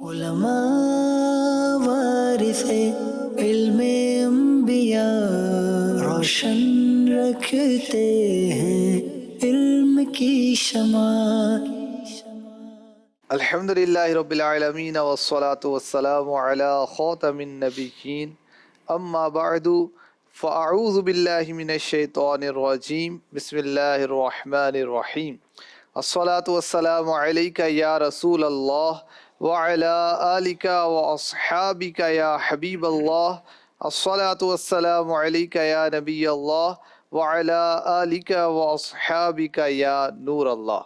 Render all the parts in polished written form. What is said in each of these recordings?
علماء وارثے علم انبیاء، روشن رکھتے ہیں علم کی شمع۔ الحمدللہ رب العالمین والصلاة والسلام علی خاتم النبیین، اما بعد فاعوذ باللہ من الشیطان الرجیم، بسم اللہ الرحمن الرحیم۔ الصلاة والسلام علیک یا رسول اللہ وعلی آلک واصحابک یا حبیب اللہ۔ الصلاة والسلام علیک یا نبی اللہ وعلی آلک واصحابک یا نور اللہ۔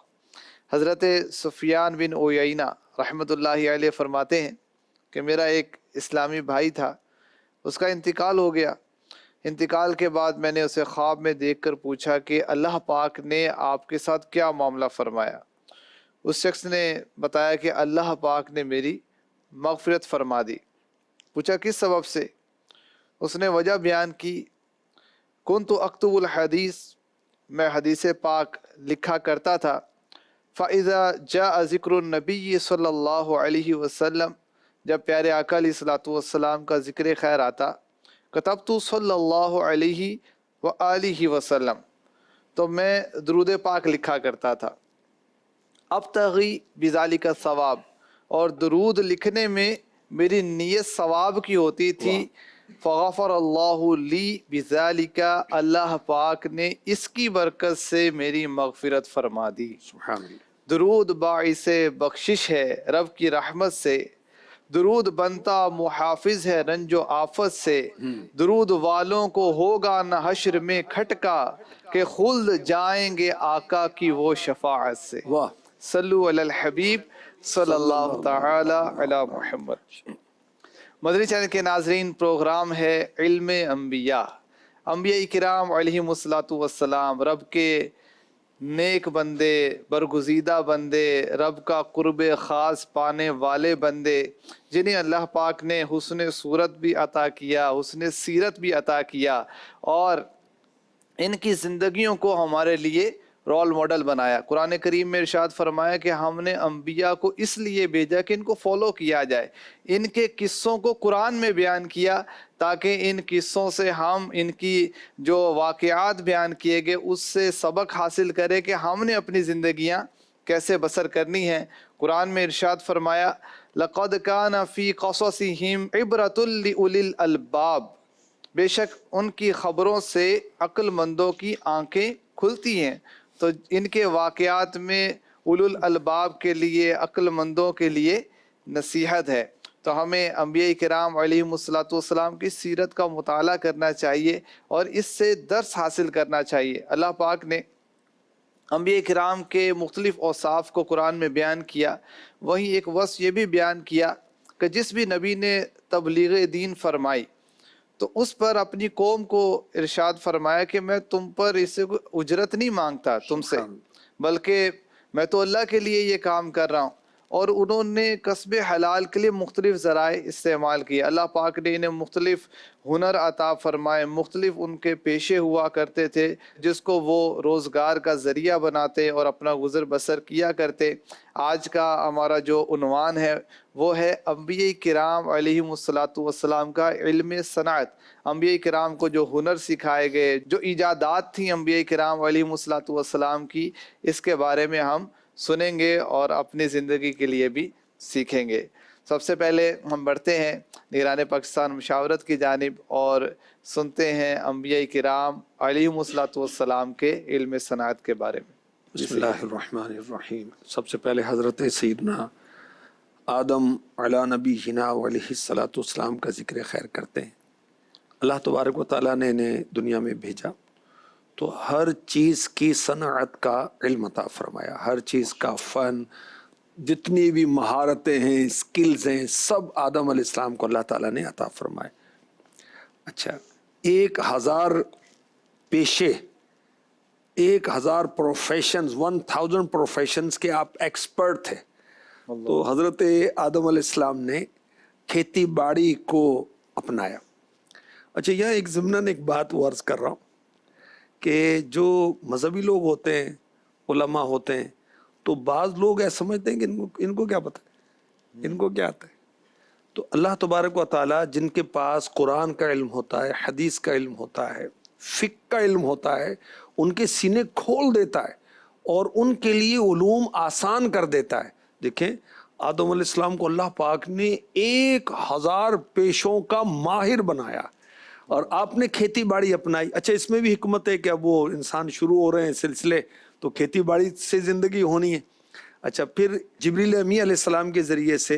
حضرت سفیان بن عیینہ رحمۃ اللہ علیہ فرماتے ہیں کہ میرا ایک اسلامی بھائی تھا، اس کا انتقال ہو گیا۔ انتقال کے بعد میں نے اسے خواب میں دیکھ کر پوچھا کہ اللہ پاک نے آپ کے ساتھ کیا معاملہ فرمایا؟ اس شخص نے بتایا کہ اللہ پاک نے میری مغفرت فرما دی۔ پوچھا کس سبب سے؟ اس نے وجہ بیان کی، کنت اکتب الحدیث، میں حدیث پاک لکھا کرتا تھا، فَإِذَا جَاءَ ذِكْرُ النَّبِيِّ صلی اللہ علیہ وسلم، جب پیارے آقا علیہ الصلوۃ والسلام کا ذکر خیر آتا، کتبت صلی اللہ علیہ وآلہ وسلم، تو میں درود پاک لکھا کرتا تھا، ابتغی بذالک الثواب، اور درود لکھنے میں میری نیت ثواب کی ہوتی تھی، فغفر اللہ لی بذالک، اللہ پاک نے اس کی برکت سے میری مغفرت فرما دی۔ سبحان اللہ۔ درود باعث بخشش ہے رب کی رحمت سے، درود بنتا محافظ ہے رنج و آفت سے، درود والوں کو ہوگا نہ حشر میں کھٹکا، کہ خلد جائیں گے آقا کی وہ شفاعت سے۔ واہ، صلو علی الحبیب صلی اللہ تعالی علی محمد۔ مدنی چینل کے ناظرین، پروگرام ہے علم انبیاء۔ انبیاء کرام علیہم الصلوۃ والسلام رب کے نیک بندے، برگزیدہ بندے، رب کا قرب خاص پانے والے بندے، جنہیں اللہ پاک نے حسن صورت بھی عطا کیا، حسن سیرت بھی عطا کیا، اور ان کی زندگیوں کو ہمارے لیے رول ماڈل بنایا۔ قرآن کریم میں ارشاد فرمایا کہ ہم نے انبیاء کو اس لیے بھیجا کہ ان کو فالو کیا جائے، ان کے قصوں کو قرآن میں بیان کیا، تاکہ ان قصوں سے ہم ان کی جو واقعات بیان کیے گئے اس سے سبق حاصل کریں کہ ہم نے اپنی زندگیاں کیسے بسر کرنی ہیں۔ قرآن میں ارشاد فرمایا، لَقَدْ كَانَ فِي قَصَصِهِمْ عِبْرَةٌ لِأُولِي الْأَلْبَابِ، بے شک ان کی خبروں سے عقل مندوں کی آنکھیں کھلتی ہیں۔ تو ان کے واقعات میں اولو الالباب کے لیے، عقل مندوں کے لیے نصیحت ہے۔ تو ہمیں انبیاء کرام علیہم الصلوۃ والسلام کی سیرت کا مطالعہ کرنا چاہیے اور اس سے درس حاصل کرنا چاہیے۔ اللہ پاک نے انبیاء کرام کے مختلف اوصاف کو قرآن میں بیان کیا، وہیں ایک وصف یہ بھی بیان کیا کہ جس بھی نبی نے تبلیغ دین فرمائی تو اس پر اپنی قوم کو ارشاد فرمایا کہ میں تم پر اس سے کوئی اجرت نہیں مانگتا تم سے، بلکہ میں تو اللہ کے لیے یہ کام کر رہا ہوں۔ اور انہوں نے کسب حلال کے لیے مختلف ذرائع استعمال کیے۔ اللہ پاک نے انہیں مختلف ہنر عطا فرمائے، مختلف ان کے پیشے ہوا کرتے تھے جس کو وہ روزگار کا ذریعہ بناتے اور اپنا گزر بسر کیا کرتے۔ آج کا ہمارا جو عنوان ہے وہ ہے انبیاء کرام علیہم الصلوۃ والسلام کا علم صنعت۔ انبیاء کرام کو جو ہنر سکھائے گئے، جو ایجادات تھیں انبیاء کرام علیہم الصلوۃ والسلام کی، اس کے بارے میں ہم سنیں گے اور اپنی زندگی کے لیے بھی سیکھیں گے۔ سب سے پہلے ہم بڑھتے ہیں نگران پاکستان مشاورت کی جانب اور سنتے ہیں انبیاء کرام علیہم الصلوۃ والسلام کے علم صنعت کے بارے میں۔ بسم اللہ الرحمن الرحیم۔ سب سے پہلے حضرت سیدنا آدم علی نبینا علیہ الصلوۃ والسلام کا ذکر خیر کرتے ہیں۔ اللہ تبارک و تعالیٰ نے انہیں دنیا میں بھیجا تو ہر چیز کی صنعت کا علم عطا فرمایا، ہر چیز کا فن، جتنی بھی مہارتیں ہیں، سکلز ہیں، سب آدم علیہ السلام کو اللہ تعالیٰ نے عطا فرمائے۔ اچھا، 1000 پیشے، 1000 پروفیشنز، 1000 پروفیشنز کے آپ ایکسپرٹ تھے۔ تو حضرت آدم علیہ السلام نے کھیتی باڑی کو اپنایا۔ اچھا، یہاں ایک ضمناً ایک بات وہ عرض کر رہا ہوں کہ جو مذہبی لوگ ہوتے ہیں، علماء ہوتے ہیں، تو بعض لوگ ایسا سمجھتے ہیں کہ ان کو کیا پتہ، ان کو کیا آتا ہے؟ تو اللہ تبارک و تعالیٰ جن کے پاس قرآن کا علم ہوتا ہے، حدیث کا علم ہوتا ہے، فقہ کا علم ہوتا ہے، ان کے سینے کھول دیتا ہے اور ان کے لیے علوم آسان کر دیتا ہے. دیکھیں آدم علیہ السلام کو اللہ پاک نے 1000 پیشوں کا ماہر بنایا اور آپ نے کھیتی باڑی اپنائی. اچھا اس میں بھی حکمت ہے کہ اب وہ انسان شروع ہو رہے ہیں سلسلے، تو کھیتی باڑی سے زندگی ہونی ہے. اچھا پھر جبریل امی علیہ السلام کے ذریعے سے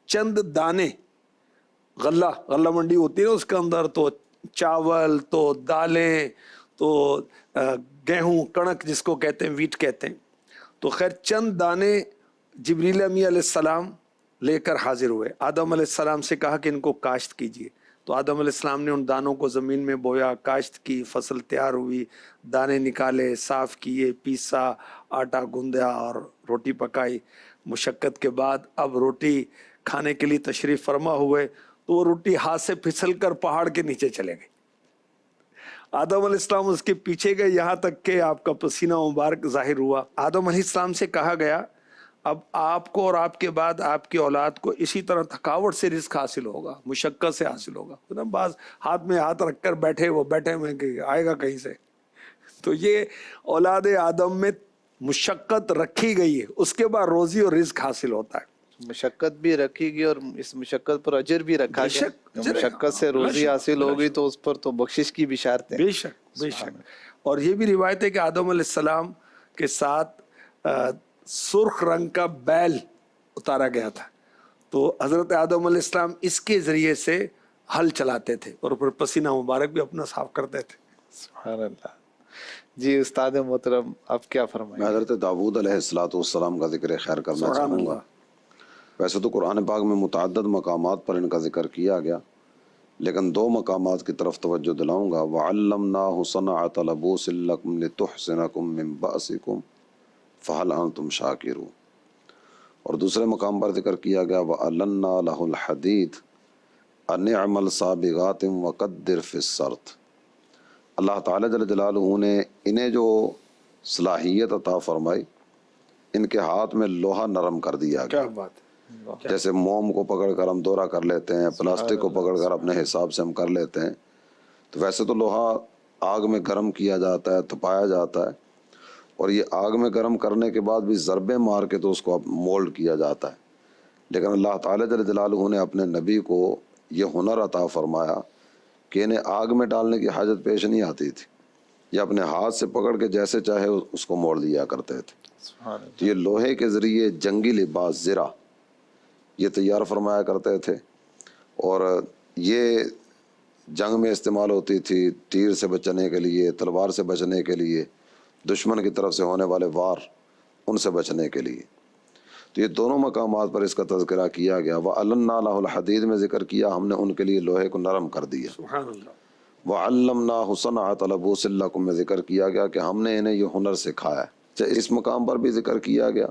چند دانے، غلہ منڈی ہوتی ہے اس کے اندر تو چاول، تو دالیں، تو گیہوں، کڑک جس کو کہتے ہیں، ویٹ کہتے ہیں. تو خیر چند دانے جبریل امی علیہ السلام لے کر حاضر ہوئے. آدم علیہ السلام سے کہا کہ ان کو کاشت کیجئے. تو آدم علیہ السلام نے ان دانوں کو زمین میں بویا، کاشت کی، فصل تیار ہوئی، دانے نکالے، صاف کیے، پیسا، آٹا گوندھا اور روٹی پکائی. مشقت کے بعد اب روٹی کھانے کے لیے تشریف فرما ہوئے تو وہ روٹی ہاتھ سے پھسل کر پہاڑ کے نیچے چلے گئے. آدم علیہ السلام اس کے پیچھے گئے یہاں تک کہ آپ کا پسینہ مبارک ظاہر ہوا. آدم علیہ السلام سے کہا گیا اب آپ کو اور آپ کے بعد آپ کی اولاد کو اسی طرح تھکاوٹ سے رزق حاصل ہوگا، مشقت سے حاصل ہوگا. بعض ہاتھ میں ہاتھ رکھ کر بیٹھے ہوئے کہ آئے گا کہیں سے. تو یہ اولاد آدم میں مشقت رکھی گئی ہے، اس کے بعد روزی اور رزق حاصل ہوتا ہے. مشقت بھی رکھی گئی اور اس مشقت پر اجر بھی رکھا گیا. مشقت سے روزی حاصل ہوگی تو اس پر تو بخشش کی بشارت ہے. بے شک بے شک. اور یہ بھی روایت ہے کہ آدم علیہ السلام کے ساتھ سرخ رنگ کا بیل اتارا گیا تھا. تو حضرت آدم علیہ السلام اس کے ذریعے سے ہل چلاتے تھے اور پھر پسینہ مبارک بھی اپنا صاف کرتے تھے. سبحان اللہ. جی استاد محترم آپ کیا فرمائیں؟ میں حضرت داؤد علیہ السلام کا ذکر خیر کرنا چاہوں گا. ویسے تو قرآن پاک میں متعدد مقامات پر ان کا ذکر کیا گیا، لیکن 2 مقامات کی طرف توجہ دلاؤں گا. وَعَلَّمْنَاهُ صَنْعَةَ لَبُوسٍ لَكُمْ لِتُحْصِنَكُم مِّن بَأْسِكُمْ فَهَلْ أَنْتُمْ شَاكِرُونَ. اور دوسرے مقام پر ذکر کیا گیا وَأَلَنَّا لَهُ الْحَدِيدَ أَنِ اعْمَلْ سَابِغَاتٍ وَقَدِّرْ فِي السَّرْدِ. اللہ تعالیٰ جل جلالہ نے انہیں جو صلاحیت عطا فرمائی، ان کے ہاتھ میں لوہا نرم کر دیا گیا. کیا بات ہے. جیسے موم کو پکڑ کر ہم دورہ کر لیتے ہیں، پلاسٹک کو پکڑ کر اپنے حساب سے ہم کر لیتے ہیں، تو ویسے تو لوہا آگ میں گرم کیا جاتا ہے، تپایا جاتا ہے، اور یہ آگ میں گرم کرنے کے بعد بھی ضربیں مار کے تو اس کو مولڈ کیا جاتا ہے. لیکن اللہ تعالیٰ جل جلالہ نے اپنے نبی کو یہ ہنر عطا فرمایا کہ انہیں آگ میں ڈالنے کی حاجت پیش نہیں آتی تھی، یہ اپنے ہاتھ سے پکڑ کے جیسے چاہے اس کو موڑ دیا کرتے تھے. تو یہ لوہے کے ذریعے جنگی لباس زرہ یہ تیار فرمایا کرتے تھے، اور یہ جنگ میں استعمال ہوتی تھی، تیر سے بچنے کے لیے، تلوار سے بچنے کے لیے، دشمن کی طرف سے ہونے والے وار ان سے بچنے کے لیے. تو یہ دونوں مقامات پر اس کا تذکرہ کیا گیا. وَأَلَنَّا لَهُ الْحَدِيدَ میں ذکر کیا ہم نے ان کے لیے لوہے کو نرم کر دیا. سبحان اللہ. وَعَلَّمْنَاهُ صَنْعَةَ لَبُوسٍ لَكُمْ میں ذکر کیا گیا کہ ہم نے انہیں یہ ہنر سکھایا. اس مقام پر بھی ذکر کیا گیا،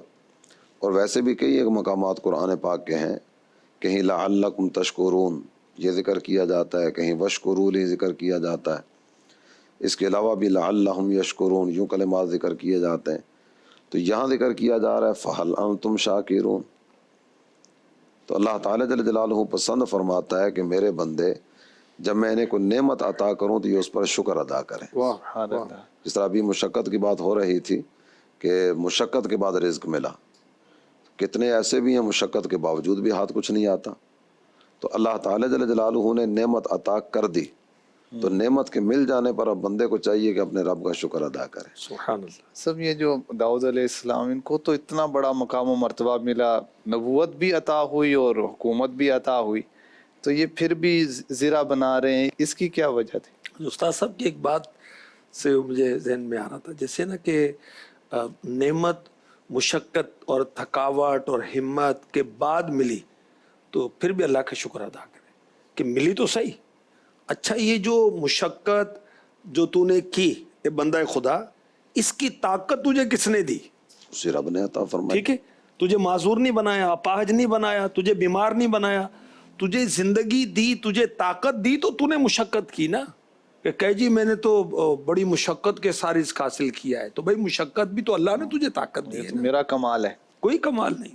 اور ویسے بھی کئی ایک مقامات قرآن پاک کے ہیں. کہیں لعلکم تشکرون یہ ذکر کیا جاتا ہے، کہیں وشکروا لی ذکر کیا جاتا ہے. اس کے علاوہ بھی لعلہم یشکرون یوں کلمات ذکر کیے جاتے ہیں. تو یہاں ذکر کیا جا رہا ہے فہل انتم شاکرون. تو اللہ تعالیٰ جل جلالہ پسند فرماتا ہے کہ میرے بندے جب میں انہیں کوئی نعمت عطا کروں تو یہ اس پر شکر ادا کریں. سبحان اللہ. جس طرح ابھی مشقت کی بات ہو رہی تھی کہ مشقت کے بعد رزق ملا، کتنے ایسے بھی ہیں مشقت کے باوجود بھی ہاتھ کچھ نہیں آتا. تو اللہ تعالیٰ جل جلالہ نے نعمت عطا کر دی، تو نعمت کے مل جانے پر اب بندے کو چاہیے کہ اپنے رب کا شکر ادا کرے. سبحان اللہ. سب یہ جو داؤد علیہ السلام ان کو تو اتنا بڑا مقام و مرتبہ ملا، نبوت بھی عطا ہوئی اور حکومت بھی عطا ہوئی، تو یہ پھر بھی زرہ بنا رہے ہیں، اس کی کیا وجہ تھی؟ استاد صاحب کی ایک بات سے مجھے ذہن میں آ رہا تھا، جیسے نا کہ نعمت مشقت اور تھکاوٹ اور ہمت کے بعد ملی تو پھر بھی اللہ کا شکر ادا کرے کہ ملی تو صحیح. اچھا یہ جو مشقت جو تو نے کی اے بندہ خدا، اس کی طاقت تجھے کس نے دی؟ اسی رب نے عطا فرمائی. ٹھیک ہے، تجھے معذور نہیں بنایا، اپاہج نہیں بنایا، تجھے بیمار نہیں بنایا، تجھے زندگی دی، تجھے طاقت دی، تو تو نے مشقت کی نا کہ کہہ جی میں نے تو بڑی مشقت کے ساتھ رزق حاصل کیا ہے. تو بھائی مشقت بھی تو اللہ نے تجھے طاقت دی ہے نا، میرا کمال ہے. کوئی کمال نہیں.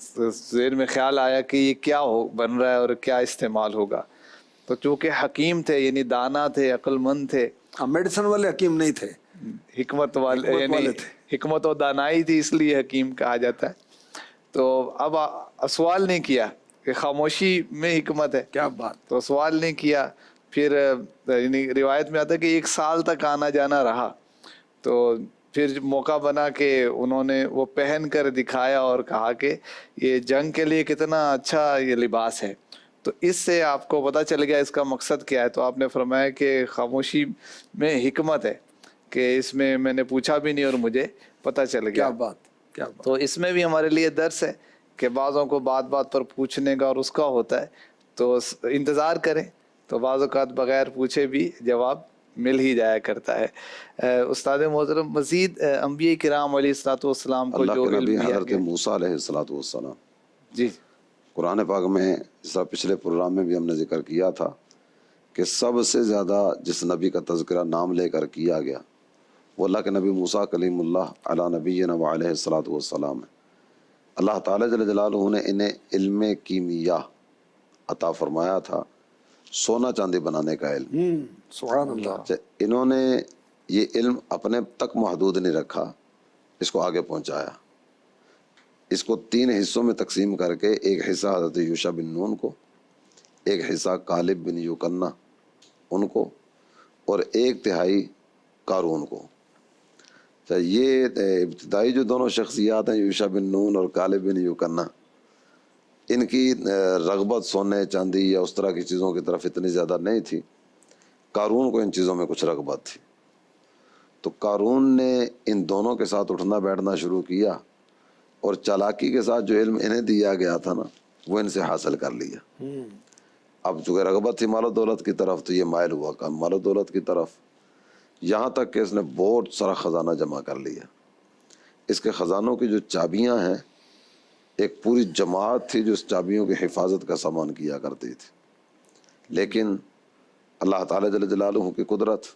ذہن میں خیال آیا کہ یہ کیا بن رہا ہے اور کیا استعمال ہوگا. تو چونکہ حکیم تھے یعنی دانا تھے، عقل مند تھے، میڈیسن والے حکیم نہیں تھے، حکمت والے یعنی حکمت و دانائی تھی، اس لیے حکیم کہا جاتا ہے. تو اب سوال نہیں کیا کہ خاموشی میں حکمت ہے. کیا بات. تو سوال نہیں کیا. پھر یعنی روایت میں آتا ہے کہ 1 سال تک آنا جانا رہا. تو پھر موقع بنا کہ انہوں نے وہ پہن کر دکھایا اور کہا کہ یہ جنگ کے لیے کتنا اچھا یہ لباس ہے. تو اس سے آپ کو پتہ چل گیا اس کا مقصد کیا ہے. تو آپ نے فرمایا کہ خاموشی میں حکمت ہے، کہ اس میں نے پوچھا بھی نہیں اور مجھے پتہ چل گیا. کیا بات، کیا بات. تو اس میں بھی ہمارے لیے درس ہے کہ بعضوں کو بات بات پر پوچھنے کا اور اس کا ہوتا ہے، تو انتظار کریں تو بعض اوقات بغیر پوچھے بھی جواب مل ہی جایا کرتا ہے. استاد محترم، مزید انبیاء کرام علیہ الصلوۃ والسلام کو اللہ جو کے علم نبی دیا حضرت گیا. موسیٰ علیہ الصلوۃ والسلام، جی قرآن پاک میں جیسا پچھلے پروگرام میں بھی ہم نے ذکر کیا تھا کہ سب سے زیادہ جس نبی کا تذکرہ نام لے کر کیا گیا وہ اللہ کے نبی موسیٰ کلیم اللہ علی نبینا و علیہ الصلوۃ والسلام ہے. اللہ تعالیٰ جل جلالہ نے انہیں علم کیمیا عطا فرمایا تھا، سونا چاندی بنانے کا علم. سبحان اللہ. انہوں نے یہ علم اپنے تک محدود نہیں رکھا، اس کو آگے پہنچایا. اس کو 3 حصوں میں تقسیم کر کے ایک حصہ حضرت یوشع بن نون کو، ایک حصہ کالب بن یوکنہ ان کو، اور 1/3 قارون کو. یہ ابتدائی جو دونوں شخصیات ہیں یوشع بن نون اور کالب بن یوکنہ، ان کی رغبت سونے چاندی یا اس طرح کی چیزوں کی طرف اتنی زیادہ نہیں تھی. قارون کو ان چیزوں میں کچھ رغبت تھی. تو قارون نے ان دونوں کے ساتھ اٹھنا بیٹھنا شروع کیا اور چالاکی کے ساتھ جو علم انہیں دیا گیا تھا نا وہ ان سے حاصل کر لیا. اب چونکہ رغبت تھی مال و دولت کی طرف تو یہ مائل ہوا مال و دولت کی طرف، یہاں تک کہ اس نے بہت سارا خزانہ جمع کر لیا. اس کے خزانوں کی جو چابیاں ہیں، ایک پوری جماعت تھی جو اس چابیوں کی حفاظت کا سامان کیا کرتی تھی. لیکن اللہ تعالیٰ جل جلالہ کی قدرت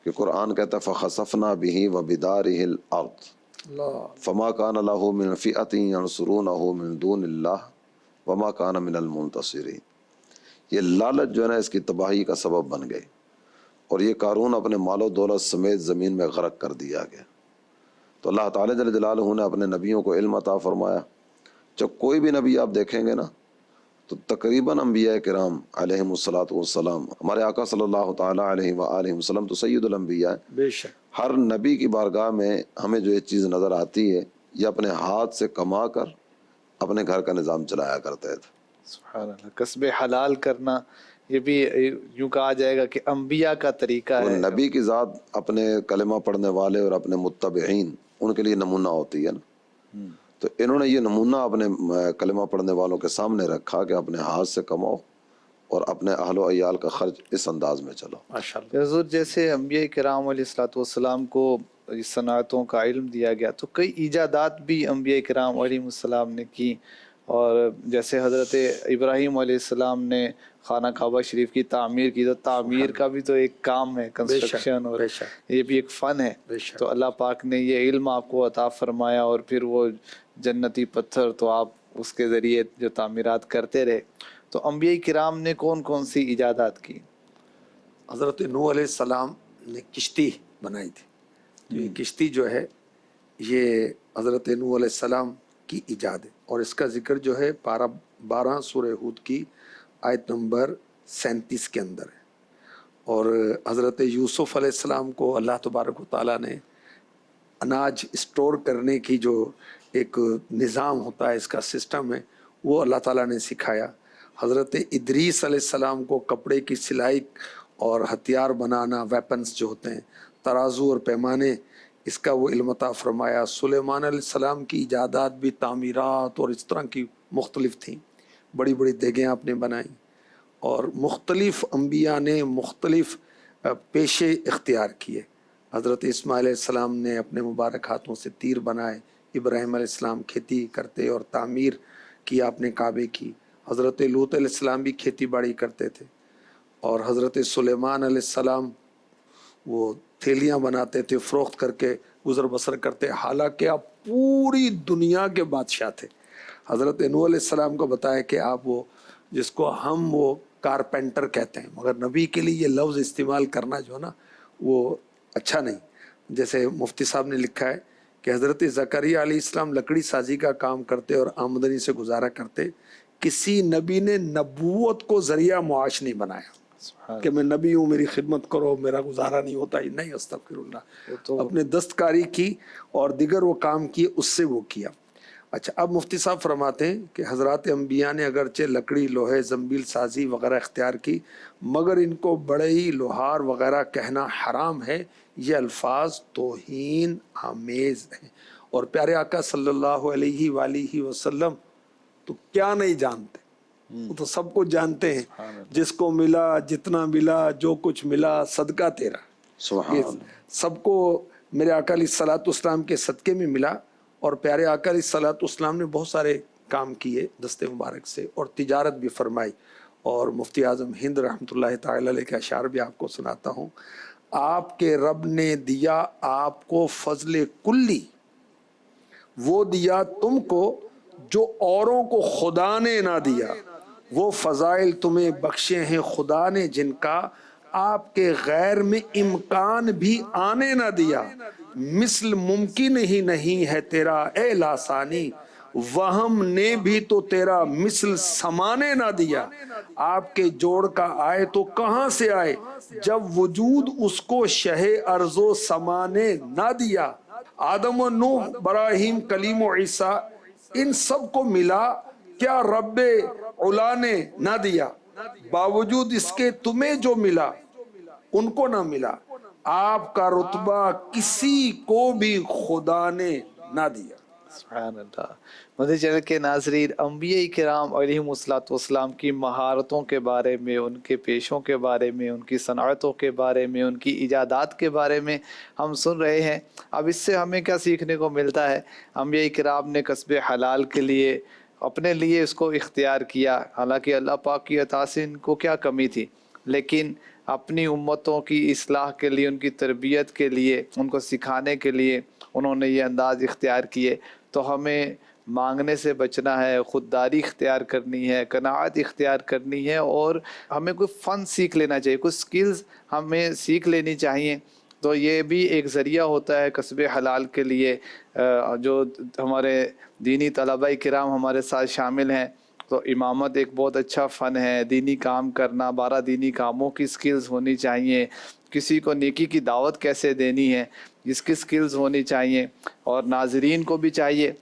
کہ قرآن کہتا ہے فَخَسَفْنَا بِهِ وَبِدَارِهِ الْأَرْضِ فَمَا كَانَ لَهُ مِنْ فِئَةٍ يَنْصُرُونَهُ مِنْ دُونِ اللَّهِ وَمَا كَانَ مِنَ الْمُنْتَصِرِينَ. یہ لالچ جو ہے نا اس کی تباہی کا سبب بن گئی، اور یہ قارون اپنے مال و دولت سمیت زمین میں غرق کر دیا گیا. تو اللہ تعالیٰ جل جلالہ نے اپنے نبیوں کو علم عطا فرمایا. جب کوئی بھی نبی آپ دیکھیں گے نا تو تقریباً انبیاء کرام علیہم الصلوۃ والسلام، ہمارے آقا صلی اللہ تعالیٰ علیہ وآلہ وسلم تو سید الانبیاء ہیں. بے شک. ہر نبی کی بارگاہ میں ہمیں جو یہ چیز نظر آتی ہے یہ اپنے ہاتھ سے کما کر اپنے گھر کا نظام چلایا کرتے تھے. سبحان اللہ. قصب حلال کرنا یہ بھی یوں کہا جائے گا کہ انبیاء کا طریقہ وہ ہے. نبی کی ذات اپنے کلمہ پڑھنے والے اور اپنے متبعین ان کے لیے نمونہ ہوتی ہے نا. تو انہوں نے یہ نمونہ اپنے کلمہ پڑھنے والوں کے سامنے رکھا کہ اپنے ہاتھ سے کماؤ اور اپنے اہل و عیال کا خرچ اس انداز میں چلو. ماشاءاللہ. حضور جیسے انبیاء کرام علیہ الصلوۃ والسلام کو اس صنعتوں کا علم دیا گیا تو کئی ایجادات بھی انبیاء کرام علیہ السلام نے کی. اور جیسے حضرت ابراہیم علیہ السلام نے خانہ کعبہ شریف کی تعمیر کی، تو تعمیر کا بھی تو ایک کام ہے، کنسٹرکشن، اور یہ بھی ایک فن ہے. تو اللہ پاک نے یہ علم آپ کو عطا فرمایا، اور پھر وہ جنتی پتھر تو آپ اس کے ذریعے جو تعمیرات کرتے رہے. تو انبیاء کرام نے کون کون سی ایجادات کی؟ حضرت نوح علیہ السلام نے کشتی بنائی تھی. تو یہ کشتی جو ہے یہ حضرت نوح علیہ السلام کی ایجاد ہے، اور اس کا ذکر جو ہے 12 سورہ ہود کی آیت نمبر 37 کے اندر ہے. اور حضرت یوسف علیہ السلام کو اللہ تبارک و تعالیٰ نے اناج اسٹور کرنے کی جو ایک نظام ہوتا ہے، اس کا سسٹم ہے، وہ اللہ تعالیٰ نے سکھایا. حضرت ادریس علیہ السلام کو کپڑے کی سلائی اور ہتھیار بنانا، ویپنز جو ہوتے ہیں، ترازو اور پیمانے، اس کا وہ علم عطا فرمایا. سلیمان علیہ السلام کی ایجادات بھی تعمیرات اور اس طرح کی مختلف تھیں. بڑی بڑی دیگیں آپ نے بنائیں، اور مختلف انبیاء نے مختلف پیشے اختیار کیے. حضرت اسماعیل علیہ السلام نے اپنے مبارک ہاتھوں سے تیر بنائے. ابراہیم علیہ السلام کھیتی کرتے اور تعمیر کی آپ نے کعبے کی. حضرت لوط علیہ السلام بھی کھیتی باڑی کرتے تھے. اور حضرت سلیمان علیہ السلام وہ تھیلیاں بناتے تھے، فروخت کر کے گزر بسر کرتے. حالانکہ آپ پوری دنیا کے بادشاہ تھے. حضرت نوح علیہ السلام کو بتایا کہ آپ وہ جس کو ہم وہ کارپینٹر کہتے ہیں، مگر نبی کے لیے یہ لفظ استعمال کرنا جو ہے نا وہ اچھا نہیں. جیسے مفتی صاحب نے لکھا ہے کہ حضرت زکریا علیہ السلام لکڑی سازی کا کام کرتے اور آمدنی سے گزارا کرتے. کسی نبی نے نبوت کو ذریعہ معاش نہیں بنایا کہ میں نبی ہوں میری خدمت کرو میرا گزارا نہیں ہوتا. نہیں، استغفر اللہ. اپنے دستکاری کی اور دیگر وہ کام کیے، اس سے وہ کیا. اچھا، اب مفتی صاحب فرماتے ہیں کہ حضرات انبیاء نے اگرچہ لکڑی، لوہے، زنبیل سازی وغیرہ اختیار کی، مگر ان کو بڑے ہی لوہار وغیرہ کہنا حرام ہے. یہ الفاظ توہین آمیز ہیں. اور پیارے آقا صلی اللہ علیہ وآلہ وسلم تو کیا نہیں جانتے، وہ تو سب کچھ جانتے ہیں. جس کو ملا، جتنا ملا، جو کچھ ملا، صدقہ تیرا. سبحان یہ اللہ. سب کو میرے آقا علیہ الصلوۃ والسلام کے صدقے میں ملا. اور پیارے آقا علیہ الصلوۃ والسلام نے بہت سارے کام کیے دست مبارک سے، اور تجارت بھی فرمائی. اور مفتی اعظم ہند رحمۃ اللہ تعالی علیہ کے اشعار بھی آپ کو سناتا ہوں. آپ کے رب نے دیا آپ کو فضل کلی، وہ دیا تم کو جو اوروں کو خدا نے نہ دیا. وہ فضائل تمہیں بخشے ہیں خدا نے جن کا آپ کے غیر میں امکان بھی آنے نہ دیا. مثل ممکن ہی نہیں ہے تیرا اے لاسانی، وہم نے بھی تو تیرا مثل سمانے نہ دیا. آپ کے جوڑ کا آئے تو کہاں سے آئے جب وجود اس کو شہ ارض و سما نے نہ دیا. آدم و نوح، ابراہیم، کلیم و عیسیٰ، ان سب کو ملا، کیا رب علا نے نہ دیا؟ باوجود اس کے تمہیں جو ملا ان کو نہ ملا. آپ کا رتبہ کسی کو بھی خدا نے نہ دیا. سبحان اللہ. مدنی چینل کے ناظرین، انبیاء کرام علیہم الصلوۃ والسلام کی مہارتوں کے بارے میں، ان کے پیشوں کے بارے میں، ان کی صنعتوں کے بارے میں، ان کی ایجادات کے بارے میں ہم سن رہے ہیں. اب اس سے ہمیں کیا سیکھنے کو ملتا ہے؟ انبیاء کرام نے کسب حلال کے لیے اپنے لیے اس کو اختیار کیا، حالانکہ اللہ پاک کی عطا سے ان کو کیا کمی تھی، لیکن اپنی امتوں کی اصلاح کے لیے، ان کی تربیت کے لیے، ان کو سکھانے کے لیے انہوں نے یہ انداز اختیار کیے. تو ہمیں مانگنے سے بچنا ہے، خودداری اختیار کرنی ہے، قناعت اختیار کرنی ہے، اور ہمیں کوئی فن سیکھ لینا چاہیے، کچھ سکلز ہمیں سیکھ لینی چاہیے. تو یہ بھی ایک ذریعہ ہوتا ہے کسب حلال کے لیے. جو ہمارے دینی طلباء کرام ہمارے ساتھ شامل ہیں، تو امامت ایک بہت اچھا فن ہے. دینی کام کرنا، 12 دینی کاموں کی سکلز ہونی چاہیے. کسی کو نیکی کی دعوت کیسے دینی ہے، اس کی سکلز ہونی چاہیے. اور ناظرین کو بھی چاہیے.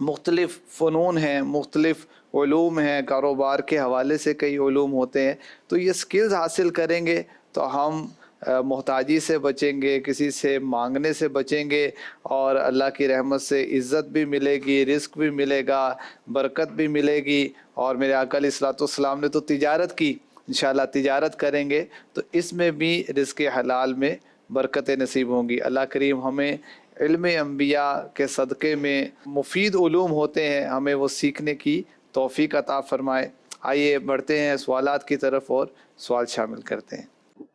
مختلف فنون ہیں، مختلف علوم ہیں، کاروبار کے حوالے سے کئی علوم ہوتے ہیں. تو یہ سکلز حاصل کریں گے تو ہم محتاجی سے بچیں گے، کسی سے مانگنے سے بچیں گے، اور اللہ کی رحمت سے عزت بھی ملے گی، رزق بھی ملے گا، برکت بھی ملے گی. اور میرے آقا علیہ الصلوۃ والسلام نے تو تجارت کی، انشاءاللہ تجارت کریں گے تو اس میں بھی رزق حلال میں برکتیں نصیب ہوں گی. اللہ کریم ہمیں علم انبیاء کے صدقے میں مفید علوم ہوتے ہیں، ہمیں وہ سیکھنے کی توفیق عطا فرمائے. آئیے بڑھتے ہیں سوالات کی طرف اور سوال شامل کرتے ہیں.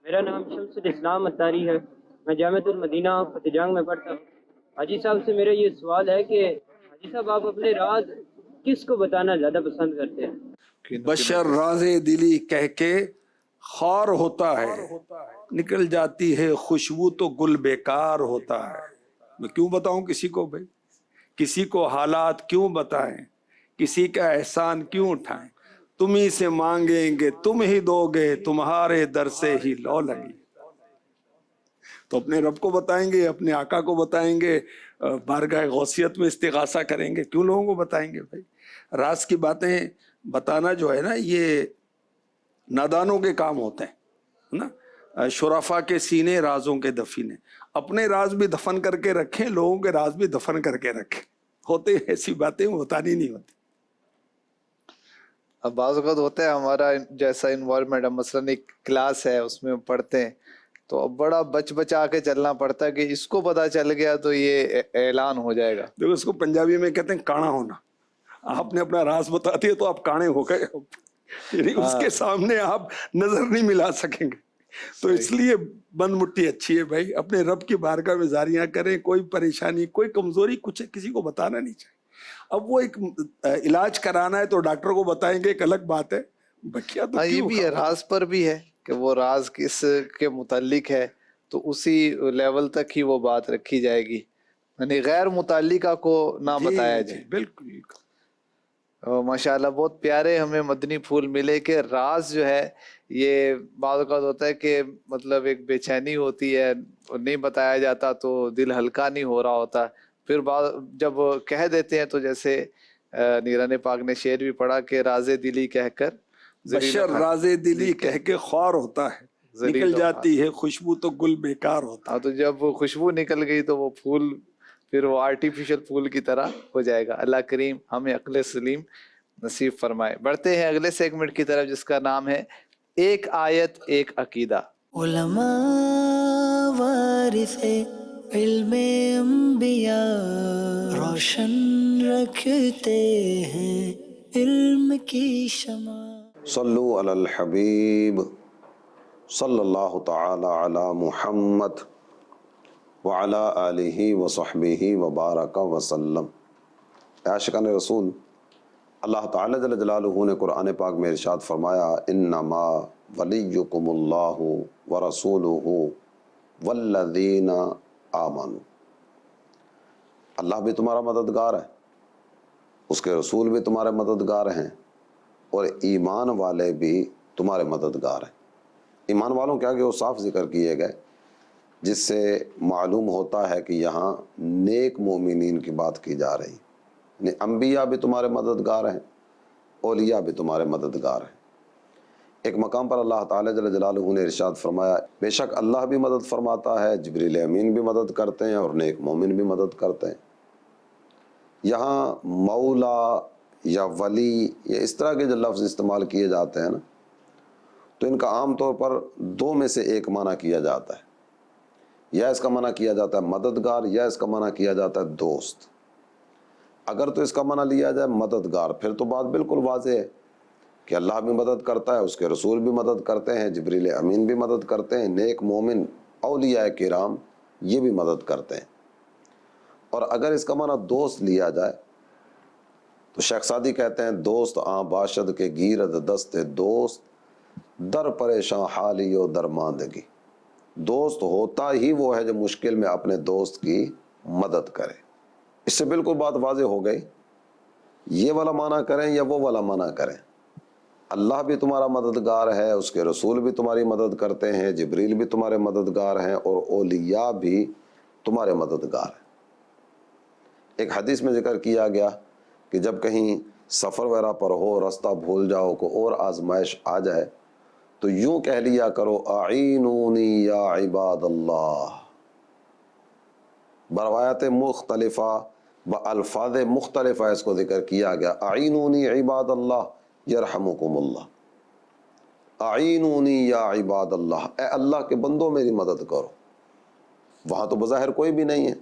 میرا نام شمس الاسلام اتاری ہے، میں جامعۃ المدینہ فتح جنگ میں پڑھتا ہوں. حاجی صاحب سے میرا یہ سوال ہے کہ حاجی صاحب آپ اپنے راز کس کو بتانا زیادہ پسند کرتے ہیں؟ بشر راز دلی کہہ کے خار ہوتا ہے، نکل جاتی ہے خوشبو تو گل بیکار ہوتا ہے. میں کیوں بتاؤں کسی کو بھائی، کسی کو حالات کیوں بتائیں، کسی کا احسان کیوں اٹھائیں. تم ہی سے مانگیں گے تم ہی دو گے، تمہارے در سے ہی لو لگی. تو اپنے رب کو بتائیں گے، اپنے آقا کو بتائیں گے، بارگاہ غوثیت میں استغاثہ کریں گے، کیوں لوگوں کو بتائیں گے بھائی. راز کی باتیں بتانا جو ہے نا یہ نادانوں کے کام ہوتے ہیں نا. شرفا کے سینے رازوں کے دفینے. اپنے راز بھی دفن کر کے رکھیں، لوگوں کے راز بھی دفن کر کے رکھیں. ہوتے ایسی باتیں بتانی نہیں ہوتی. اب بعض اوقات ہوتا ہے ہمارا جیسا انوائرمنٹ، مثلاً ایک کلاس ہے اس میں پڑھتے ہیں تو اب بڑا بچا کے چلنا پڑتا ہے کہ اس کو پتا چل گیا تو یہ اعلان ہو جائے گا. دیکھو اس کو پنجابی میں کہتے ہیں کانا ہونا. آپ نے اپنا راز بتا دیا تو آپ کانے ہو گئے، یعنی اس کے سامنے آپ نظر نہیں ملا سکیں گے. تو اس لیے بند مٹی اچھی ہے بھائی، اپنے رب کی بارگاہ میں زاریاں کریں. کوئی پریشانی، کوئی کمزوری کچھ کسی کو بتانا نہیں چاہیے. اب وہ ایک علاج کرانا ہے تو ڈاکٹر کو بتائیں گے، ایک الگ بات ہے، بکیا تو یہ کیوں بھی ہے، کھاؤ؟ راز پر بھی ہے کہ وہ راز کس کے متعلق ہے تو اسی لیول تک ہی وہ بات رکھی جائے گی، یعنی غیر متعلقہ کو نہ بتایا جی جائے۔ بالکل۔ ماشاءاللہ بہت پیارے ہمیں مدنی پھول ملے کہ راز جو ہے یہ بعض اوقات ہوتا ہے کہ مطلب ایک بے چینی ہوتی ہے، نہیں بتایا جاتا تو دل ہلکا نہیں ہو رہا ہوتا، پھر جب کہہ دیتے ہیں تو جیسے نیران پاک نے شعر بھی پڑھا کہ راز دلی کہہ کر بشر راز دلی کہہ کے خوار ہوتا ہے، نکل جاتی ہے خوشبو تو گل بیکار ہوتا ہے۔ تو جب وہ خوشبو نکل گئی تو وہ پھول پھر وہ آرٹیفیشل پھول کی طرح ہو جائے گا۔ اللہ کریم ہمیں عقل سلیم نصیب فرمائے۔ بڑھتے ہیں اگلے سیگمنٹ کی طرف جس کا نام ہے ایک آیت ایک عقیدہ۔ علماء وارث علم انبیاء، روشن رکھتے ہیں علم کی شمع۔ صلو علی الحبیب صلی اللہ تعالی علی محمد وعلی آلہ وصحبہ وبارک وسلم۔ عاشقان رسول، اللہ تعالی جل جلالہ نے قرآن پاک میں ارشاد فرمایا، انما ولیکم اللہ ورسولہ والذین آمنوا۔ اللہ بھی تمہارا مددگار ہے، اس کے رسول بھی تمہارے مددگار ہیں، اور ایمان والے بھی تمہارے مددگار ہیں۔ ایمان والوں کے آگے وہ صاف ذکر کیے گئے، جس سے معلوم ہوتا ہے کہ یہاں نیک مومنین کی بات کی جا رہی، یعنی انبیاء بھی تمہارے مددگار ہیں، اولیاء بھی تمہارے مددگار ہیں۔ ایک مقام پر اللہ تعالی جل جلالہ نے ارشاد فرمایا، بے شک اللہ بھی مدد فرماتا ہے، جبریل امین بھی مدد کرتے ہیں، اور نیک مومن بھی مدد کرتے ہیں۔ یہاں مولا یا ولی یا اس طرح کے جو لفظ استعمال کیے جاتے ہیں نا، تو ان کا عام طور پر دو میں سے ایک معنی کیا جاتا ہے، یا اس کا معنی کیا جاتا ہے مددگار، یا اس کا معنی کیا جاتا ہے دوست۔ اگر تو اس کا معنی لیا جائے مددگار، پھر تو بات بالکل واضح ہے کہ اللہ بھی مدد کرتا ہے، اس کے رسول بھی مدد کرتے ہیں، جبریل امین بھی مدد کرتے ہیں، نیک مومن اولیاء کرام یہ بھی مدد کرتے ہیں۔ اور اگر اس کا معنی دوست لیا جائے تو شیخ سعدی کہتے ہیں، دوست آں باشد کے گیرد دست دوست، در پریشاں حالی و درماندگی۔ دوست ہوتا ہی وہ ہے جو مشکل میں اپنے دوست کی مدد کرے۔ اس سے بالکل بات واضح ہو گئی، یہ والا معنی کریں یا وہ والا معنی کریں، اللہ بھی تمہارا مددگار ہے، اس کے رسول بھی تمہاری مدد کرتے ہیں، جبریل بھی تمہارے مددگار ہیں، اور اولیاء بھی تمہارے مددگار ہیں۔ ایک حدیث میں ذکر کیا گیا کہ جب کہیں سفر وغیرہ پر ہو، راستہ بھول جاؤ، کو اور آزمائش آ جائے تو یوں کہہ لیا کرو، اعینونی یا عباد اللہ، بروایت مختلفہ بالفاظ مختلفہ اس کو ذکر کیا گیا، اعینونی عباد اللہ یرحمکم اللہ، اعینونی یا عباد اللہ، اے اللہ کے بندوں میری مدد کرو۔ وہاں تو بظاہر کوئی بھی نہیں ہے،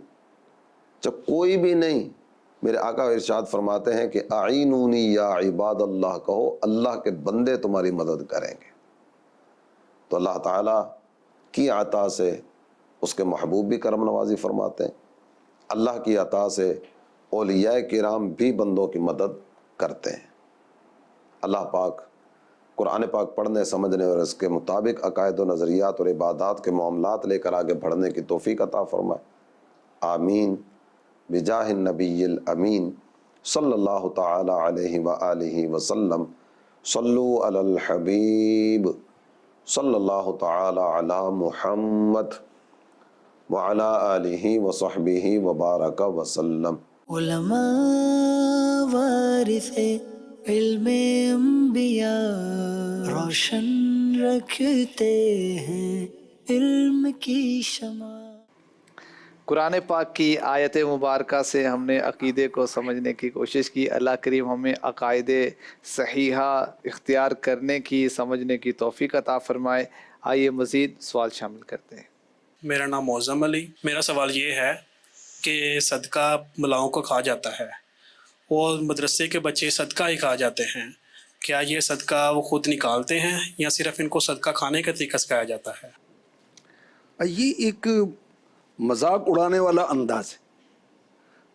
جب کوئی بھی نہیں، میرے آقا ارشاد فرماتے ہیں کہ اعینونی یا عباد اللہ کہو، اللہ کے بندے تمہاری مدد کریں گے۔ تو اللہ تعالیٰ کی عطا سے اس کے محبوب بھی کرم نوازی فرماتے ہیں، اللہ کی عطا سے اولیاء کرام بھی بندوں کی مدد کرتے ہیں۔ اللہ پاک قرآن پاک پڑھنے، سمجھنے اور اس کے مطابق عقائد و نظریات اور عبادات کے معاملات لے کر آگے بڑھنے کی توفیق عطا فرمائے، آمین بجاہ النبی الامین صلی اللہ تعالی علیہ وآلہ وسلم۔ صلو علی الحبیب صلی اللہ تعالی علی محمد وعلی آلہ وصحبہ وبارک وسلم۔ علماء وارث علم انبیاء، روشن رکھتے ہیں علم کی شمع۔ قرآن پاک کی آیت مبارکہ سے ہم نے عقیدے کو سمجھنے کی کوشش کی۔ اللہ کریم ہمیں عقائد صحیحہ اختیار کرنے کی، سمجھنے کی توفیق عطا فرمائے۔ آئیے مزید سوال شامل کرتے ہیں۔ میرا نام معظم علی، میرا سوال یہ ہے کہ صدقہ ملاؤں کو کھا جاتا ہے اور مدرسے کے بچے صدقہ ہی کھا جاتے ہیں، کیا یہ صدقہ وہ خود نکالتے ہیں یا صرف ان کو صدقہ کھانے کا طریقہ سکھایا جاتا ہے؟ یہ ایک مذاق اڑانے والا انداز ہے۔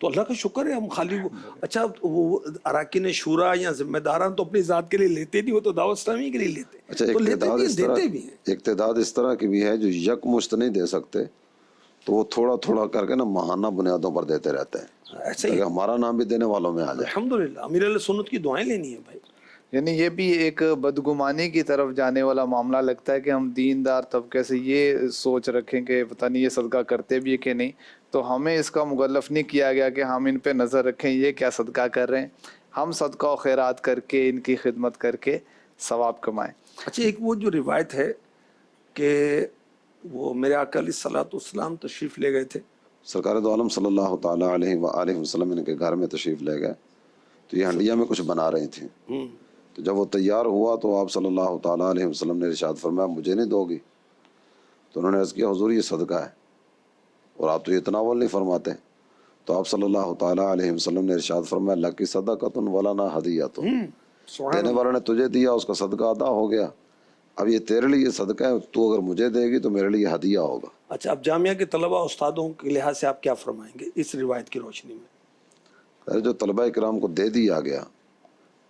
تو اللہ کا شکر ہے ہم خالی اچھا وہ اراکین شورا یا ذمہ داران تو اپنی ذات کے لیے لیتے نہیں، وہ تو دعوت اسلامی کے لیے لیتے ہیں. اچھا تو لیتے اقتدار بھی اس ہیں، طرح دیتے بھی ہیں. اقتدار اس طرح کی بھی ہے جو یکمشت نہیں دے سکتے، تو وہ تھوڑا تھوڑا کر کے نا ماہانہ بنیادوں پر دیتے رہتے ہیں ایسا ہی تاکہ ہمارا نام بھی دینے والوں میں آ جائے. الحمدللہ امیر علیہ سنت کی دعائیں لینی ہے بھائی. یعنی یہ بھی ایک بدگمانی کی طرف جانے والا معاملہ لگتا ہے کہ ہم دیندار طبقے سے یہ سوچ رکھیں کہ پتہ نہیں یہ صدقہ کرتے بھی ہے کہ نہیں، تو ہمیں اس کا مغلف نہیں کیا گیا کہ ہم ان پہ نظر رکھیں یہ کیا صدقہ کر رہے ہیں. ہم صدقہ و خیرات کر کے ان کی خدمت کر کے ثواب کمائیں. اچھا ایک وہ جو روایت ہے کہ وہ میرے آقا علیہ الصلوۃ والسلام تشریف لے گئے تھے. سرکار دو عالم صلی اللہ تعالیٰ علیہ وآلہ وسلم ان کے گھر میں تشریف لے گئے، تو یہ ہنڈیا میں کچھ بنا رہی تھیں. تو جب وہ تیار ہوا تو آپ صلی اللہ تعالیٰ علیہ وسلم نے ارشاد فرمایا مجھے نہیں دو گی؟ تو انہوں نے عرض کیا حضور یہ صدقہ ہے اور آپ تو یہ تناول نہیں فرماتے. تو آپ صلی اللہ تعالیٰ علیہ وسلم نے ارشاد فرمایا لکی صدقۃ ولنا ہدیۃ، دینے والوں نے تجھے دیا اس کا صدقہ ادا ہو گیا، اب یہ تیرے لیے صدقہ ہے، تو اگر مجھے دے گی تو میرے لیے ہدیہ ہوگا. اچھا اب جامعہ کے طلبہ استادوں کے لحاظ سے آپ کیا فرمائیں گے اس روایت کی روشنی میں؟ جو طلبہ کرام کو دے دیا گیا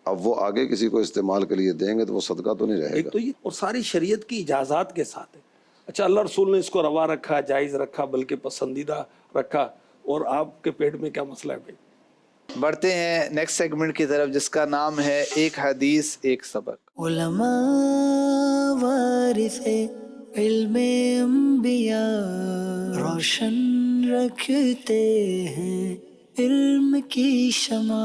اب وہ آگے کسی کو استعمال کے لیے دیں گے تو وہ صدقہ تو نہیں رہے ایک گا. تو یہ اور ساری شریعت کی اجازات کے ساتھ ہے. اچھا اللہ رسول نے اس کو روا رکھا، جائز رکھا، بلکہ پسندیدہ رکھا، اور آپ کے پیٹ میں کیا مسئلہ ہے بھائی؟ بڑھتے ہیں نیکسٹ سیگمنٹ کی طرف جس کا نام ہے ایک حدیث ایک سبق. علماء وارث علم انبیاء روشن رکھتے ہیں علم کی شمع.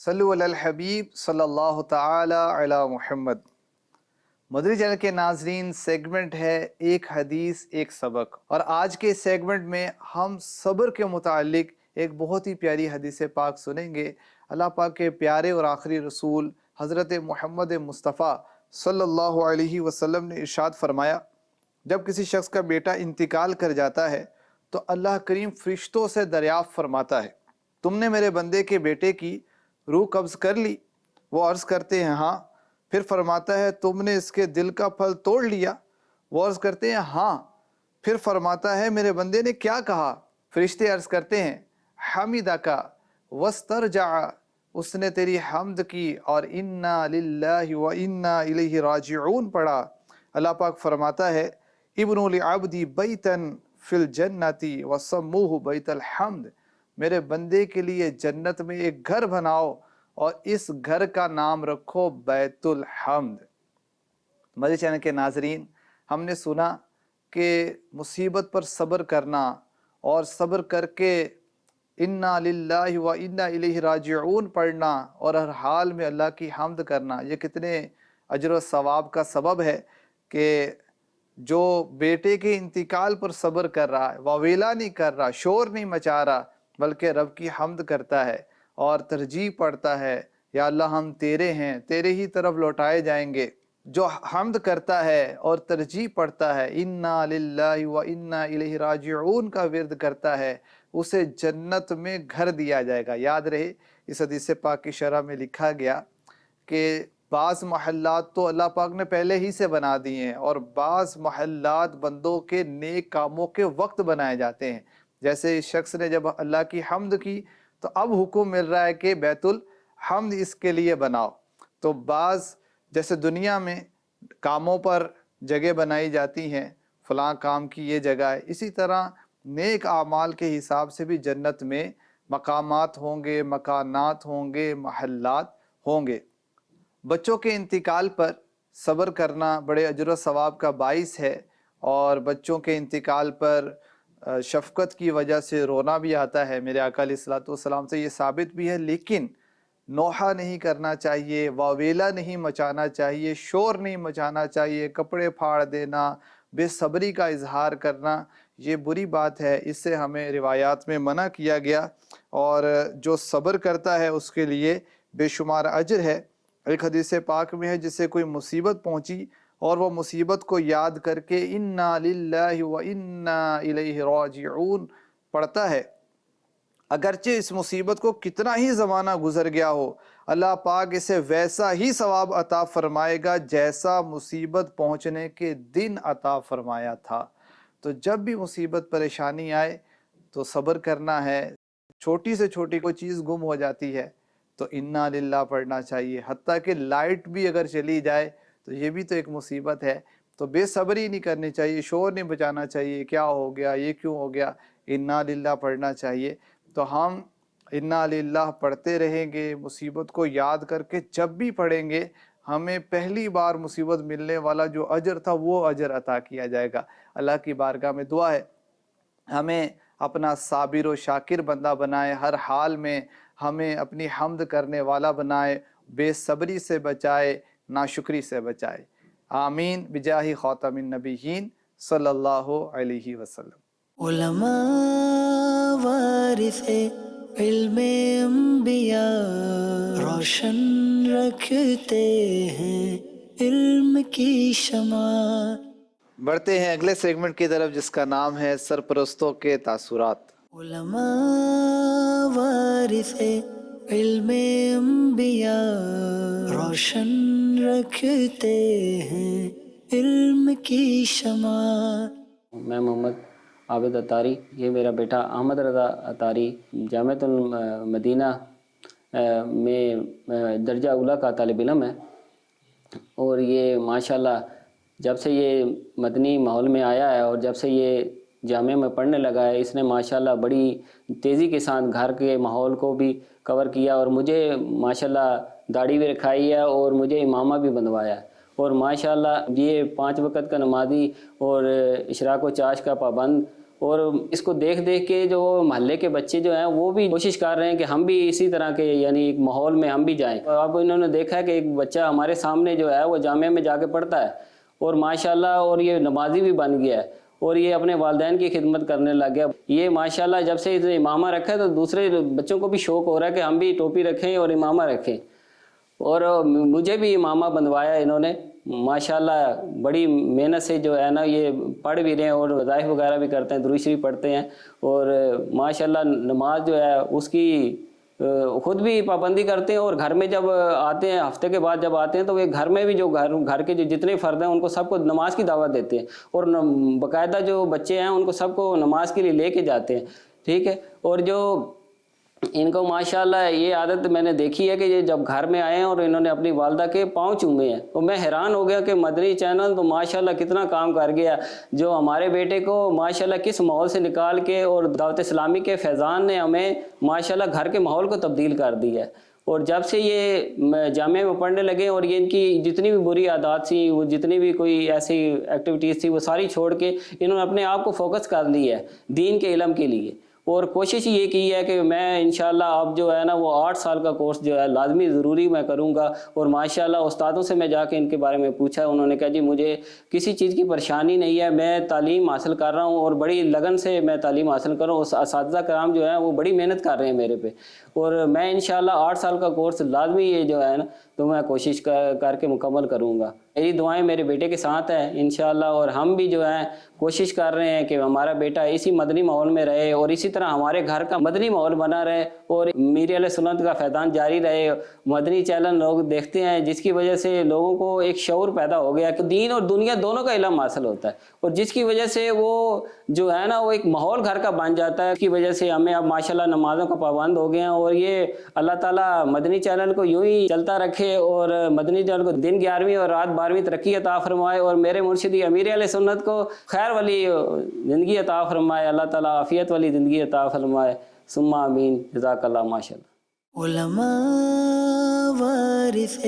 صلو علی الحبیب صلی اللہ تعالی علی محمد. مدری چینل کے ناظرین، سیگمنٹ ہے ایک حدیث ایک سبق، اور آج کے سیگمنٹ میں ہم صبر کے متعلق ایک بہت ہی پیاری حدیث پاک سنیں گے. اللہ پاک کے پیارے اور آخری رسول حضرت محمد مصطفیٰ صلی اللہ علیہ وسلم نے ارشاد فرمایا جب کسی شخص کا بیٹا انتقال کر جاتا ہے تو اللہ کریم فرشتوں سے دریافت فرماتا ہے تم نے میرے بندے کے بیٹے کی روح قبض کر لی؟ وہ عرض کرتے ہیں ہاں. پھر فرماتا ہے تم نے اس کے دل کا پھل توڑ لیا؟ وہ عرض کرتے ہیں ہاں. پھر فرماتا ہے میرے بندے نے کیا کہا؟ فرشتے عرض کرتے ہیں حمیدک واسترجع، اس نے تیری حمد کی اور انا للہ و انا الیہ راجعون پڑھا. اللہ پاک فرماتا ہے ابنوا لعبدی بیتا فی الجنت وسموہ بیت الحمد، میرے بندے کے لیے جنت میں ایک گھر بناؤ اور اس گھر کا نام رکھو بیت الحمد. مدری چینل کے ناظرین، ہم نے سنا کہ مصیبت پر صبر کرنا اور صبر کر کے انا للہ و انا الیہ راجعون پڑھنا اور ہر حال میں اللہ کی حمد کرنا، یہ کتنے اجر و ثواب کا سبب ہے کہ جو بیٹے کے انتقال پر صبر کر رہا ہے، واویلا نہیں کر رہا، شور نہیں مچا رہا، بلکہ رب کی حمد کرتا ہے اور ترجیح پڑھتا ہے یا اللہ ہم تیرے ہیں، تیرے ہی طرف لوٹائے جائیں گے. جو حمد کرتا ہے اور ترجیح پڑھتا ہے انا للہ و انا الیہ راجعون کا ورد کرتا ہے، اسے جنت میں گھر دیا جائے گا. یاد رہے اس حدیث پاک کی شرح میں لکھا گیا کہ بعض محلات تو اللہ پاک نے پہلے ہی سے بنا دیے ہیں اور بعض محلات بندوں کے نیک کاموں کے وقت بنائے جاتے ہیں. جیسے اس شخص نے جب اللہ کی حمد کی تو اب حکم مل رہا ہے کہ بیت الحمد اس کے لیے بناؤ. تو بعض جیسے دنیا میں کاموں پر جگہ بنائی جاتی ہیں، فلاں کام کی یہ جگہ ہے، اسی طرح نیک اعمال کے حساب سے بھی جنت میں مقامات ہوں گے، مکانات ہوں گے، محلات ہوں گے. بچوں کے انتقال پر صبر کرنا بڑے اجر و ثواب کا باعث ہے، اور بچوں کے انتقال پر شفقت کی وجہ سے رونا بھی آتا ہے. میرے آقا علیہ الصلوۃ والسلام سے یہ ثابت بھی ہے، لیکن نوحہ نہیں کرنا چاہیے، واویلا نہیں مچانا چاہیے، شور نہیں مچانا چاہیے، کپڑے پھاڑ دینا، بے صبری کا اظہار کرنا یہ بری بات ہے. اس سے ہمیں روایات میں منع کیا گیا، اور جو صبر کرتا ہے اس کے لیے بے شمار اجر ہے. ایک حدیث پاک میں ہے جسے کوئی مصیبت پہنچی اور وہ مصیبت کو یاد کر کے انا للہ و انا الیہ راجعون پڑھتا ہے، اگرچہ اس مصیبت کو کتنا ہی زمانہ گزر گیا ہو، اللہ پاک اسے ویسا ہی ثواب عطا فرمائے گا جیسا مصیبت پہنچنے کے دن عطا فرمایا تھا. تو جب بھی مصیبت پریشانی آئے تو صبر کرنا ہے، چھوٹی سے چھوٹی کوئی چیز گم ہو جاتی ہے تو انا للہ پڑھنا چاہیے، حتیٰ کہ لائٹ بھی اگر چلی جائے تو یہ بھی تو ایک مصیبت ہے، تو بے صبری نہیں کرنی چاہیے، شور نہیں بجانا چاہیے، کیا ہو گیا، یہ کیوں ہو گیا، انا للہ پڑھنا چاہیے۔ تو ہم انا للہ پڑھتے رہیں گے، مصیبت کو یاد کر کے جب بھی پڑھیں گے ہمیں پہلی بار مصیبت ملنے والا جو اجر تھا وہ اجر عطا کیا جائے گا۔ اللہ کی بارگاہ میں دعا ہے ہمیں اپنا صابر و شاکر بندہ بنائے، ہر حال میں ہمیں اپنی حمد کرنے والا بنائے، بے صبری سے بچائے، ناشکری سے بچائے۔ آمین بجاہ خاتم النبیین صلی اللہ علیہ وسلم۔ علماء وارث علم انبیاء، روشن رکھتے ہیں علم کی شمع۔ بڑھتے ہیں اگلے سیگمنٹ کی طرف جس کا نام ہے سرپرستوں کے تاثرات۔ علماء وارث علم انبیاء، روشن رکھتے ہیں علم کی شمع۔ میں محمد عابد اتاری، یہ میرا بیٹا احمد رضا اتاری جامعۃ المدینہ میں درجہ اولیٰ کا طالب علم ہے، اور یہ ماشاءاللہ جب سے یہ مدنی ماحول میں آیا ہے اور جب سے یہ جامعہ میں پڑھنے لگا ہے، اس نے ماشاءاللہ بڑی تیزی کے ساتھ گھر کے ماحول کو بھی کور کیا، اور مجھے ماشاءاللہ داڑھی بھی رکھائی ہے اور مجھے امامہ بھی بندوایا ہے، اور ماشاءاللہ یہ 5 وقت کا نمازی اور اشراق و چاش کا پابند، اور اس کو دیکھ دیکھ کے جو محلے کے بچے جو ہیں وہ بھی کوشش کر رہے ہیں کہ ہم بھی اسی طرح کے یعنی ایک ماحول میں ہم بھی جائیں۔ اب انہوں نے دیکھا ہے کہ ایک بچہ ہمارے سامنے جو ہے وہ جامعہ میں جا کے پڑھتا ہے اور ماشاءاللہ اور یہ نمازی بھی بن گیا ہے، اور یہ اپنے والدین کی خدمت کرنے لگ گیا۔ یہ ماشاءاللہ جب سے اسے امامہ رکھا ہے تو دوسرے بچوں کو بھی شوق ہو رہا ہے کہ ہم بھی ٹوپی رکھیں اور امامہ رکھیں، اور مجھے بھی امامہ بندوایا انہوں نے۔ ماشاءاللہ بڑی محنت سے جو ہے نا یہ پڑھ بھی رہے ہیں اور وظائف وغیرہ بھی کرتے ہیں، درود شریف پڑھتے ہیں، اور ماشاءاللہ نماز جو ہے اس کی خود بھی پابندی کرتے ہیں، اور گھر میں جب آتے ہیں ہفتے کے بعد جب آتے ہیں تو وہ گھر میں بھی جو گھر کے جو جتنے فرد ہیں ان کو سب کو نماز کی دعوت دیتے ہیں، اور باقاعدہ جو بچے ہیں ان کو سب کو نماز کے لیے لے کے جاتے ہیں، ٹھیک ہے۔ اور جو ان کو ماشاءاللہ یہ عادت میں نے دیکھی ہے کہ یہ جب گھر میں آئے ہیں اور انہوں نے اپنی والدہ کے پاؤں چومے ہیں، تو میں حیران ہو گیا کہ مدنی چینل تو ماشاءاللہ کتنا کام کر گیا، جو ہمارے بیٹے کو ماشاءاللہ کس ماحول سے نکال کے، اور دعوت اسلامی کے فیضان نے ہمیں ماشاءاللہ گھر کے ماحول کو تبدیل کر دیا ہے۔ اور جب سے یہ جامعہ میں پڑھنے لگے اور یہ ان کی جتنی بھی بری عادات تھیں، وہ جتنی بھی کوئی ایسی ایکٹیویٹیز تھی وہ ساری چھوڑ کے انہوں نے اپنے آپ کو فوکس کر لی ہے دین کے علم کے لیے، اور کوشش یہ کی ہے کہ میں انشاءاللہ اب جو ہے نا وہ 8 سال کا کورس جو ہے لازمی ضروری میں کروں گا، اور ماشاءاللہ استادوں سے میں جا کے ان کے بارے میں پوچھا، انہوں نے کہا جی مجھے کسی چیز کی پریشانی نہیں ہے، میں تعلیم حاصل کر رہا ہوں اور بڑی لگن سے میں تعلیم حاصل کر رہا ہوں، اساتذہ کرام جو ہیں وہ بڑی محنت کر رہے ہیں میرے پہ، اور میں انشاءاللہ 8 سال کا کورس لازمی یہ جو ہے نا تو میں کوشش کر کے مکمل کروں گا۔ میری دعائیں میرے بیٹے کے ساتھ ہیں انشاءاللہ، اور ہم بھی جو ہیں کوشش کر رہے ہیں کہ ہمارا بیٹا اسی مدنی ماحول میں رہے، اور اسی طرح ہمارے گھر کا مدنی ماحول بنا رہے، اور میری علیہ سنت کا فیضان جاری رہے۔ مدنی چینل لوگ دیکھتے ہیں جس کی وجہ سے لوگوں کو ایک شعور پیدا ہو گیا کہ دین اور دنیا دونوں کا علم حاصل ہوتا ہے، اور جس کی وجہ سے وہ جو ہے نا وہ ایک ماحول گھر کا بن جاتا ہے، اس کی وجہ سے ہمیں اب ماشاءاللہ نمازوں کا پابند ہو گئے ہیں، اور یہ اللہ تعالیٰ مدنی چینل کو یوں ہی چلتا رکھے، اور مدنی چینل کو دن 11ویں اور رات 12ویں ترقی عطا فرمائے، اور میرے مرشدی امیر علیہ سنت کو خیر والی زندگی عطا فرمائے، اللہ تعالیٰ عافیت والی زندگی عطا فرمائے، ثم آمین، جزاک اللہ ماشاءاللہ۔ علماء وارث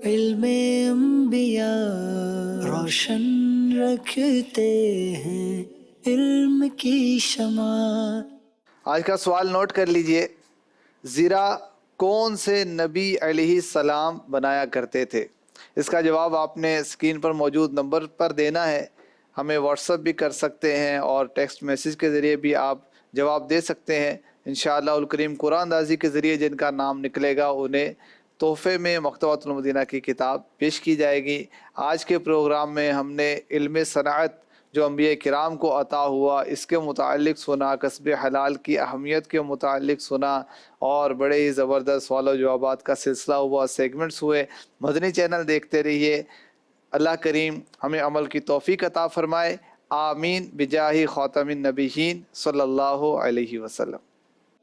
علم انبیاء، روشن رکھتے ہیں علم کی شمع۔ آج کا سوال نوٹ کر لیجئے، زیرہ کون سے نبی علیہ السلام بنایا کرتے تھے؟ اس کا جواب آپ نے اسکرین پر موجود نمبر پر دینا ہے، ہمیں واٹس ایپ بھی کر سکتے ہیں اور ٹیکسٹ میسیج کے ذریعے بھی آپ جواب دے سکتے ہیں۔ انشاءاللہ الکریم قرآن اندازی کے ذریعے جن کا نام نکلے گا انہیں تحفے میں مکتبۃ المدینہ کی کتاب پیش کی جائے گی۔ آج کے پروگرام میں ہم نے علم صنعت جو انبیاء کرام کو عطا ہوا اس کے متعلق سنا، کسب حلال کی اہمیت کے متعلق سنا، اور بڑے ہی زبردست سوال و جوابات کا سلسلہ ہوا، سیگمنٹس ہوئے۔ مدنی چینل دیکھتے رہیے، اللہ کریم ہمیں عمل کی توفیق عطا فرمائے، آمین بجاہ خاتم النبیین صلی اللہ علیہ وسلم۔